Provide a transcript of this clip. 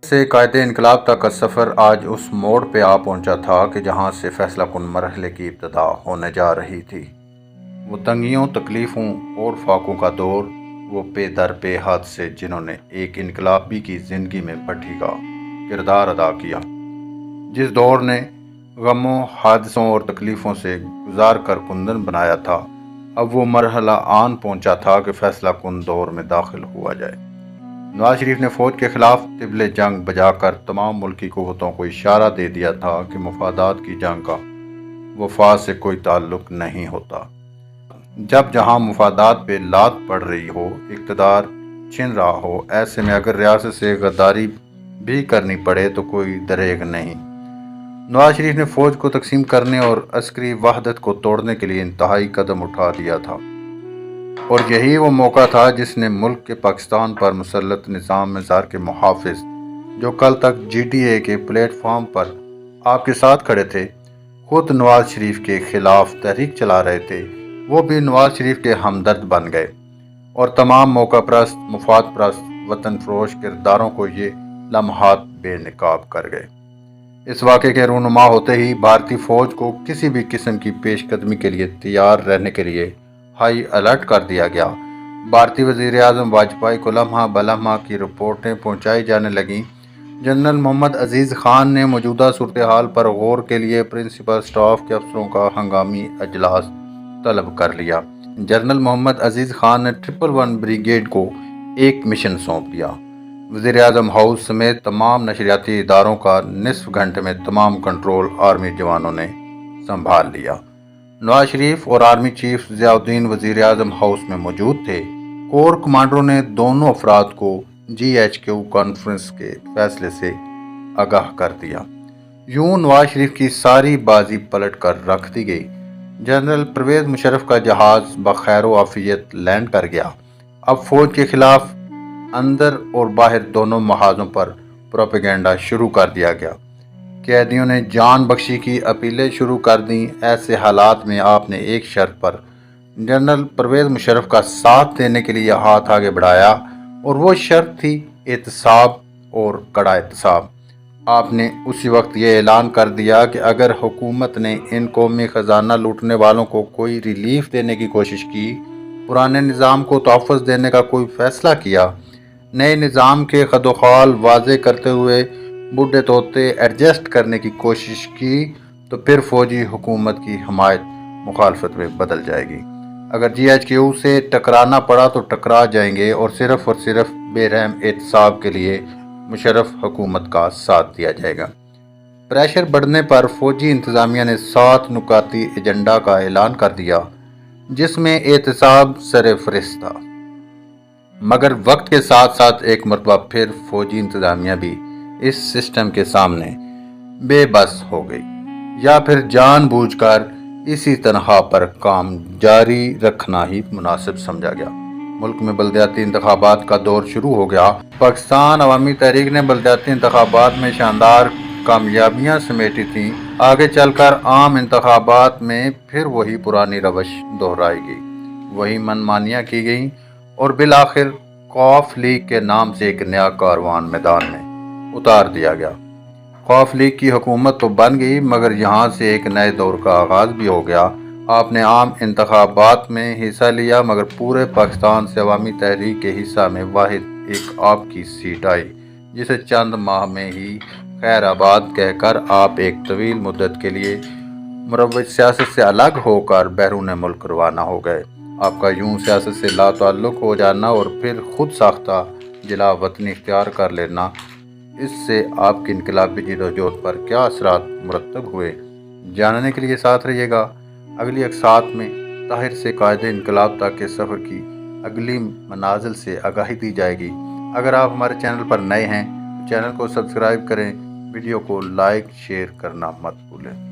سے قائد انقلاب تک کا سفر آج اس موڑ پہ آ پہنچا تھا کہ جہاں سے فیصلہ کن مرحلے کی ابتدا ہونے جا رہی تھی۔ وہ تنگیوں، تکلیفوں اور فاقوں کا دور، وہ پے در پے حادثے جنہوں نے ایک انقلابی کی زندگی میں بڑھی کا کردار ادا کیا۔ جس دور نے غموں، حادثوں اور تکلیفوں سے گزار کر کندن بنایا تھا، اب وہ مرحلہ آن پہنچا تھا کہ فیصلہ کن دور میں داخل ہوا جائے۔ نواز شریف نے فوج کے خلاف طبل جنگ بجا کر تمام ملکی قوتوں کو اشارہ دے دیا تھا کہ مفادات کی جنگ کا وفا سے کوئی تعلق نہیں ہوتا۔ جب جہاں مفادات پہ لات پڑ رہی ہو، اقتدار چھن رہا ہو، ایسے میں اگر ریاست سے غداری بھی کرنی پڑے تو کوئی دریغ نہیں۔ نواز شریف نے فوج کو تقسیم کرنے اور عسکری وحدت کو توڑنے کے لیے انتہائی قدم اٹھا دیا تھا، اور یہی وہ موقع تھا جس نے ملک کے پاکستان پر مسلط نظام مزار کے محافظ، جو کل تک جی ٹی اے کے پلیٹ فارم پر آپ کے ساتھ کھڑے تھے، خود نواز شریف کے خلاف تحریک چلا رہے تھے، وہ بھی نواز شریف کے ہمدرد بن گئے، اور تمام موقع پرست، مفاد پرست، وطن فروش کرداروں کو یہ لمحات بے نقاب کر گئے۔ اس واقعے کے رونما ہوتے ہی بھارتی فوج کو کسی بھی قسم کی پیش قدمی کے لیے تیار رہنے کے لیے ہائی الرٹ کر دیا گیا۔ بھارتی وزیر اعظم واجپئی کو لمحہ بلمحہ کی رپورٹیں پہنچائی جانے لگیں۔ جنرل محمد عزیز خان نے موجودہ صورتحال پر غور کے لیے پرنسپل اسٹاف کے افسروں کا ہنگامی اجلاس طلب کر لیا۔ جنرل محمد عزیز خان نے 111 بریگیڈ کو ایک مشن سونپ دیا۔ وزیر اعظم ہاؤس سمیت تمام نشریاتی اداروں کا نصف گھنٹے میں تمام کنٹرول آرمی جوانوں نے سنبھال لیا۔ نواز شریف اور آرمی چیف ضیاء الدین وزیر اعظم ہاؤس میں موجود تھے۔ کور کمانڈروں نے دونوں افراد کو جی ایچ کیو کانفرنس کے فیصلے سے آگاہ کر دیا۔ یوں نواز شریف کی ساری بازی پلٹ کر رکھ دی گئی۔ جنرل پرویز مشرف کا جہاز بخیر و عافیت لینڈ کر گیا۔ اب فوج کے خلاف اندر اور باہر دونوں محاذوں پر پروپیگنڈا شروع کر دیا گیا۔ قیدیوں نے جان بخشی کی اپیلیں شروع کر دیں۔ ایسے حالات میں آپ نے ایک شرط پر جنرل پرویز مشرف کا ساتھ دینے کے لیے ہاتھ آگے بڑھایا، اور وہ شرط تھی احتساب اور کڑا احتساب۔ آپ نے اسی وقت یہ اعلان کر دیا کہ اگر حکومت نے ان قومی خزانہ لوٹنے والوں کو کوئی ریلیف دینے کی کوشش کی، پرانے نظام کو تحفظ دینے کا کوئی فیصلہ کیا، نئے نظام کے خد و خال واضح کرتے ہوئے بوڑھے طوطے ایڈجسٹ کرنے کی کوشش کی، تو پھر فوجی حکومت کی حمایت مخالفت میں بدل جائے گی۔ اگر جی ایچ کیو سے ٹکرانا پڑا تو ٹکرا جائیں گے، اور صرف بے رحم احتساب کے لیے مشرف حکومت کا ساتھ دیا جائے گا۔ پریشر بڑھنے پر فوجی انتظامیہ نے 7 نکاتی ایجنڈا کا اعلان کر دیا، جس میں احتساب سر فہرست تھا۔ مگر وقت کے ساتھ ساتھ ایک مرتبہ پھر فوجی انتظامیہ بھی اس سسٹم کے سامنے بے بس ہو گئی، یا پھر جان بوجھ کر اسی تنہا پر کام جاری رکھنا ہی مناسب سمجھا گیا۔ ملک میں بلدیاتی انتخابات کا دور شروع ہو گیا۔ پاکستان عوامی تحریک نے بلدیاتی انتخابات میں شاندار کامیابیاں سمیٹی تھیں۔ آگے چل کر عام انتخابات میں پھر وہی پرانی روش دہرائی گئی، وہی من مانیاں کی گئیں، اور بالآخر خوف لیگ کے نام سے ایک نیا کاروان میدان میں اتار دیا گیا۔ خوف لیگ کی حکومت تو بن گئی، مگر یہاں سے ایک نئے دور کا آغاز بھی ہو گیا۔ آپ نے عام انتخابات میں حصہ لیا، مگر پورے پاکستان سے عوامی تحریک کے حصہ میں واحد ایک آپ کی سیٹ آئی، جسے چند ماہ میں ہی خیر آباد کہہ کر آپ ایک طویل مدت کے لیے مروج سیاست سے الگ ہو کر بیرون ملک روانہ ہو گئے۔ آپ کا یوں سیاست سے لا تعلق ہو جانا اور پھر خود ساختہ جلا وطنی اختیار کر لینا، اس سے آپ کی انقلابی جدوجہد پر کیا اثرات مرتب ہوئے، جاننے کے لیے ساتھ رہیے گا۔ اگلی اقساط میں طاہر سے قائد انقلاب تک کے سفر کی اگلی منازل سے آگاہی دی جائے گی۔ اگر آپ ہمارے چینل پر نئے ہیں تو چینل کو سبسکرائب کریں، ویڈیو کو لائک شیئر کرنا مت بھولیں۔